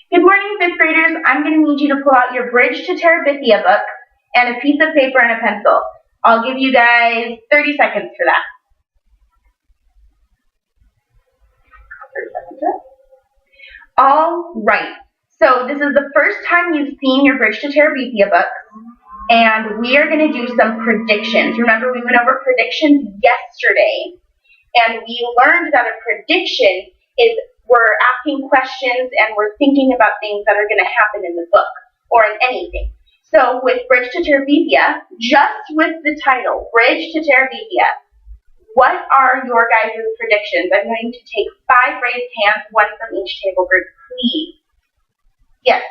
Good morning, fifth graders. I'm going to need you to pull out your Bridge to Terabithia book and a piece of paper and a pencil. I'll give you guys 30 seconds for that. 30 seconds, right? All right. So this is the first time you've seen your Bridge to Terabithia book, and we are going to do some predictions. Remember, we went over predictions yesterday, and we learned that a prediction is we're asking questions and we're thinking about things that are going to happen in the book or in anything. So with Bridge to Terabithia, just with the title, Bridge to Terabithia, what are your guys' predictions? I'm going to take 5 raised hands, 1 from each table group, please. Yes.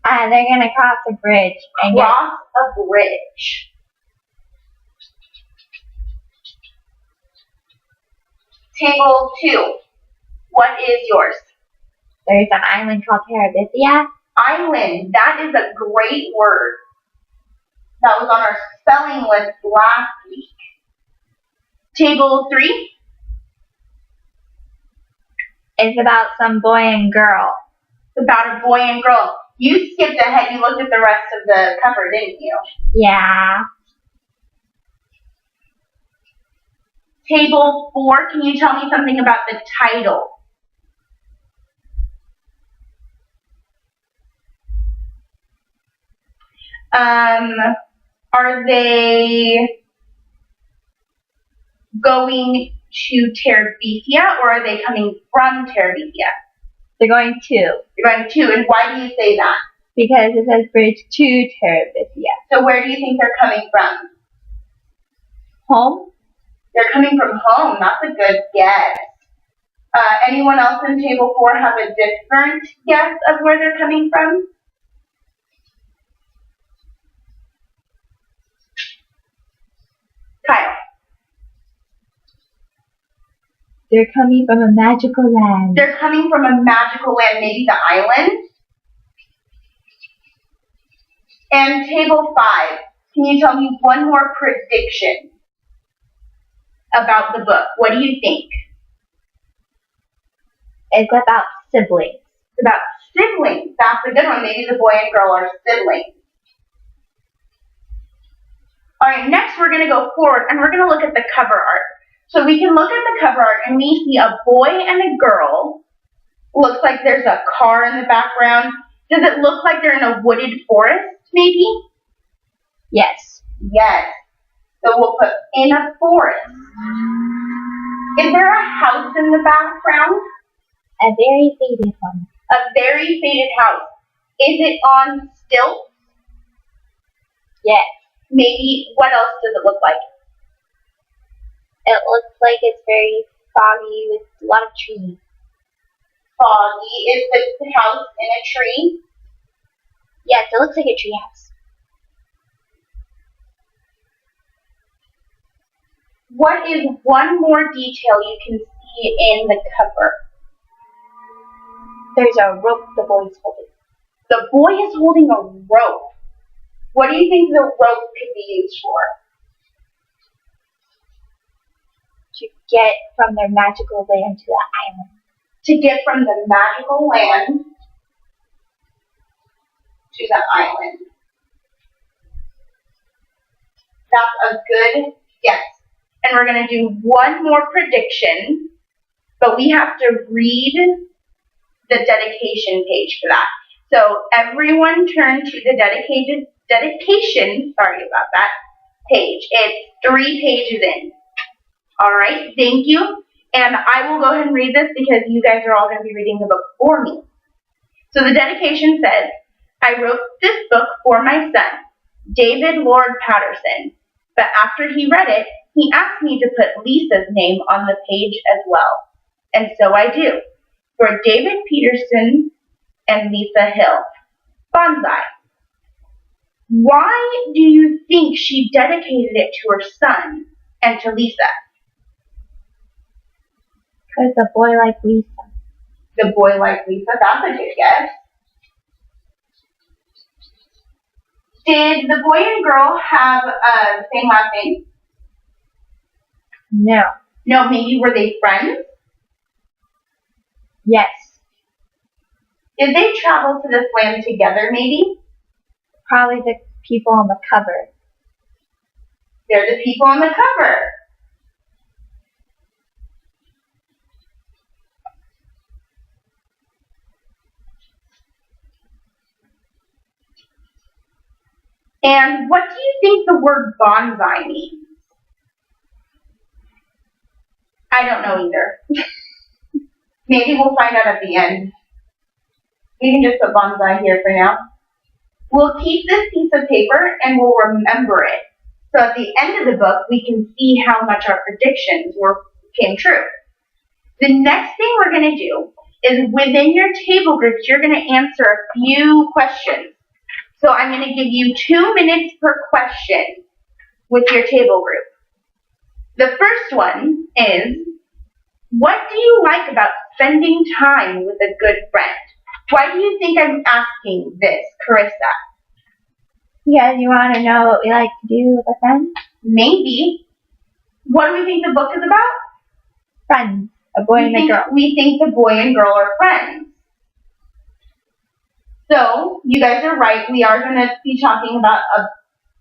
They're going to cross a bridge. Cross a bridge. Table 2. What is yours? There's an island called Terabithia. Island. That is a great word. That was on our spelling list last week. Table 3. It's about some boy and girl. It's about a boy and girl. You skipped ahead. You looked at the rest of the cover, didn't you? Yeah. Table 4. Can you tell me something about the title? Are they going to Terabithia or are they coming from Terabithia? They're going to. They're going to, and why do you say that? Because it says Bridge to Terabithia. So where do you think they're coming from? Home? They're coming from home. That's a good guess. Anyone else in table 4 have a different guess of where they're coming from? Kyle. They're coming from a magical land. They're coming from a magical land, maybe the island. And table 5. Can you tell me one more prediction about the book? What do you think? It's about siblings. It's about siblings. That's a good one. Maybe the boy and girl are siblings. All right, next we're going to go forward and we're going to look at the cover art. So we can look at the cover art and we see a boy and a girl. Looks like there's a car in the background. Does it look like they're in a wooded forest, maybe? Yes. Yes. So we'll put in a forest. Is there a house in the background? A very faded one. A very faded house. Is it on stilts? Yes. Maybe, what else does it look like? It looks like it's very foggy with a lot of trees. Foggy. Is the house in a tree? Yes, it looks like a tree house. What is one more detail you can see in the cover? There's a rope the boy is holding. The boy is holding a rope. What do you think the rope could be used for? To get from their magical land to the island. To get from the magical land to the island. That's a good guess. And we're going to do one more prediction, but we have to read the dedication page for that. So everyone turn to the dedication, page. It's 3 pages in. All right, thank you. And I will go ahead and read this because you guys are all going to be reading the book for me. So the dedication says, I wrote this book for my son, David Lord Patterson, but after he read it, he asked me to put Lisa's name on the page as well. And so I do. For David Peterson and Lisa Hill. Bonsai. Why do you think she dedicated it to her son and to Lisa? Because the boy liked Lisa. The boy liked Lisa. That's a good guess. Did the boy and girl have the same last name? No. No, maybe were they friends? Yes. Did they travel to this land together, maybe? Probably the people on the cover. They're the people on the cover. And what do you think the word bonsai means? I don't know either. Maybe we'll find out at the end. We can just put bonsai here for now. We'll keep this piece of paper and we'll remember it. So at the end of the book, we can see how much our predictions came true. The next thing we're going to do is within your table groups, you're going to answer a few questions. So I'm going to give you 2 minutes per question with your table group. The first one is, what do you like about spending time with a good friend? Why do you think I'm asking this, Carissa? Yeah, you want to know what we like to do with a friend? Maybe. What do we think the book is about? Friends. A boy and a girl. We think the boy and girl are friends. So, you guys are right. We are going to be talking about a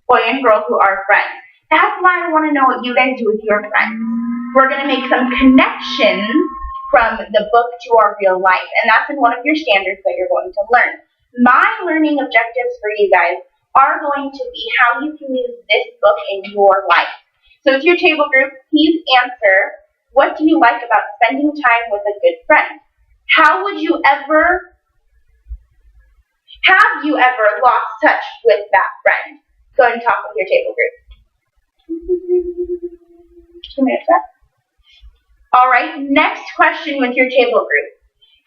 boy and girl who are friends. That's why I want to know what you guys do with your friends. We're going to make some connections from the book to our real life. And that's in one of your standards that you're going to learn. My learning objectives for you guys are going to be how you can use this book in your life. So with your table group, please answer, what do you like about spending time with a good friend? Have you ever lost touch with that friend? Go ahead and talk with your table group. 2 minutes up. All right, next question with your table group.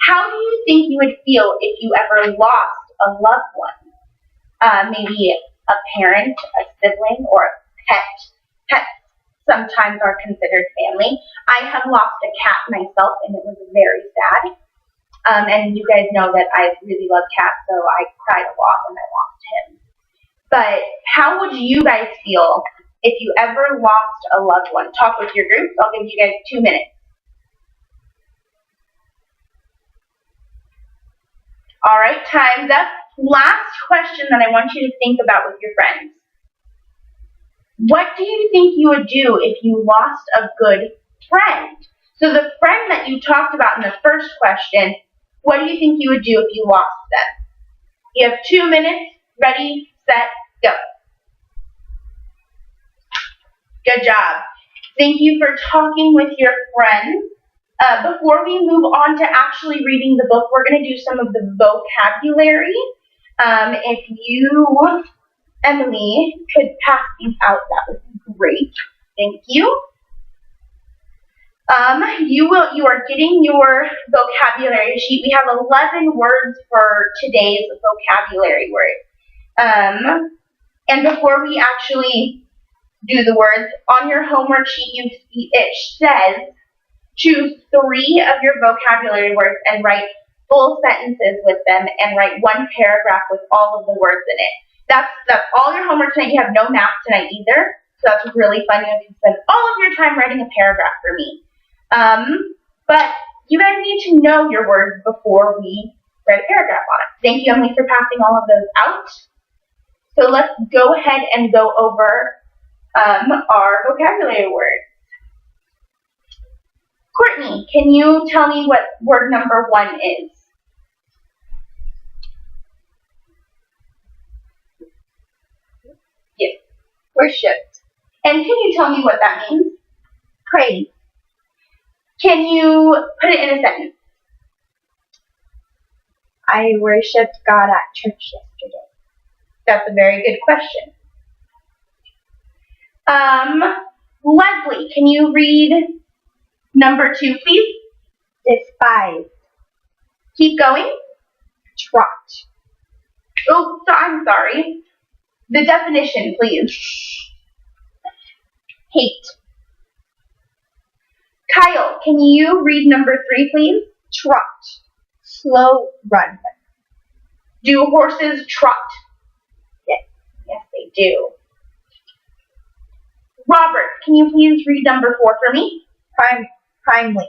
How do you think you would feel if you ever lost a loved one? Maybe a parent, a sibling, or a pet. Pets sometimes are considered family. I have lost a cat myself, and it was very sad. And you guys know that I really love cats, so I cried a lot when I lost him. But how would you guys feel if you ever lost a loved one? Talk with your groups. I'll give you guys 2 minutes. All right, time's up. Last question that I want you to think about with your friends. What do you think you would do if you lost a good friend? So the friend that you talked about in the first question, what do you think you would do if you lost them? You have 2 minutes. Ready, set, go. Good job. Thank you for talking with your friends. Before we move on to actually reading the book, we're going to do some of the vocabulary. If you, Emily, could pass these out, that would be great. Thank you. You are getting your vocabulary sheet. We have 11 words for today's vocabulary word. And before we actually do the words, on your homework sheet, it says choose 3 of your vocabulary words and write full sentences with them and write 1 paragraph with all of the words in it. That's all your homework tonight. You have no math tonight either, so that's really fun. You can spend all of your time writing a paragraph for me. But you guys need to know your words before we write a paragraph on it. Thank you, Emily, for passing all of those out. So let's go ahead and go over our vocabulary words. Courtney, can you tell me what word number 1 is? Yes. Worshipped. And can you tell me what that means? Praise. Can you put it in a sentence? I worshipped God at church yesterday. That's a very good question. Leslie, can you read number 2, please? Despise. Keep going. Trot. Oh, so I'm sorry. The definition, please. Hate. Kyle, can you read number 3, please? Trot. Slow run. Do horses trot? Yes. Yes, they do. Robert, can you please read number 4 for me? Primely.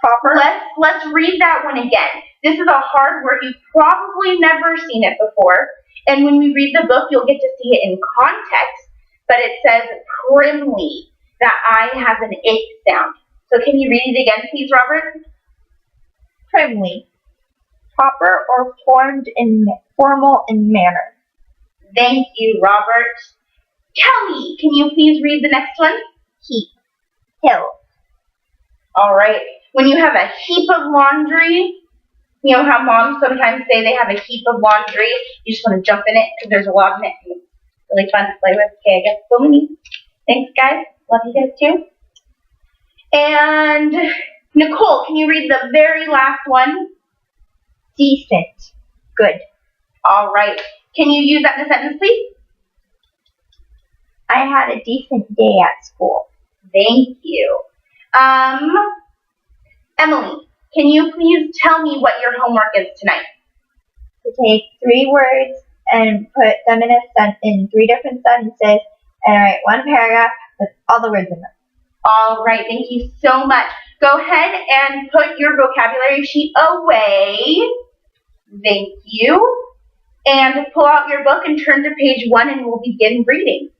Proper. Let's read that one again. This is a hard word. You've probably never seen it before. And when we read the book, you'll get to see it in context. But it says primly. That I has an it sound. So can you read it again, please, Robert? Primly. Proper or formal in manner. Thank you, Robert. Kelly, can you please read the next one? Heap. Hill. All right. When you have a heap of laundry, you know how moms sometimes say they have a heap of laundry? You just want to jump in it because there's a lot in it. And it's really fun to play with. Okay, I guess so many. Thanks, guys. Love you guys too. And Nicole, can you read the very last one? Decent. Good. All right. Can you use that in a sentence, please? I had a decent day at school. Thank you. Emily, can you please tell me what your homework is tonight? To take 3 words and put them in 3 different sentences and write 1 paragraph with all the words in them. All right, thank you so much. Go ahead and put your vocabulary sheet away. Thank you. And pull out your book and turn to page 1 and we'll begin reading.